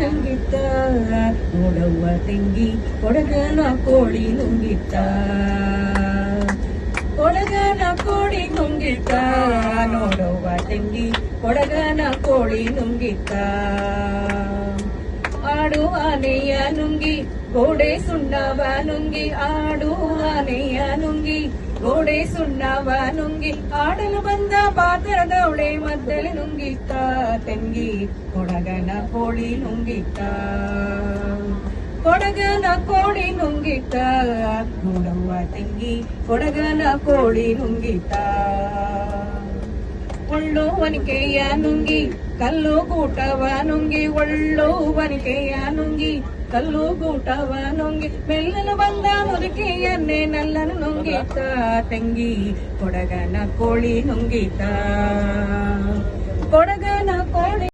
ನುಂಗಿತ್ತ ನೋಡವ್ವ ತಂಗಿ ಕೊಡಗನ ಕೋಳಿ ನುಂಗಿತ್ತ ಕೊಡಗನ ಕೋಳಿ ನುಂಗಿತ್ತ ನೋಡವ್ವ ತಂಗಿ ಕೊಡಗನ ಕೋಳಿ ನುಂಗಿತ್ತ ಆಡು ಆನೆಯ ನುಂಗಿ ಗೋಡೆ ಸುಣ್ಣವ ನುಂಗಿ ಆಡು ಆನೆಯ ನುಂಗಿ ಗೋಡೆ ಸುಣ್ಣವ ನುಂಗಿ ಆಡಲು ಬಂದ ಪಾತ್ರದವಳೆ ಮದ್ದಲೆ ನುಂಗಿತ್ತ ತಂಗಿ ಕೊಡಗನ ಕೋಳಿ ನುಂಗಿತ್ತ ಕೊಡಗನ ಕೋಳಿ ನುಂಗಿತ್ತ ನೋಡವ್ವ ತಂಗಿ ಕೊಡಗನ ಕೋಳಿ ನುಂಗಿತ್ತ ಒಳ್ಳು ವನಿಕೆಯ ನುಂಗಿ ಕಲ್ಲು ಗೂಟವ ನುಂಗಿ ಒಳ್ಳು ವನಿಕೆಯ ನುಂಗಿ ಕಲ್ಲು ಗೂಟವ ನುಂಗಿ ಮೆಲ್ಲನು ಬಂದ ಮುದುಕಿಯನ್ನೇ ನಲ್ಲನು ನುಂಗಿತ ತಂಗಿ ಕೊಡಗನ ಕೋಳಿ ನುಂಗಿತ ಕೊಡಗನ ಕೋಳಿ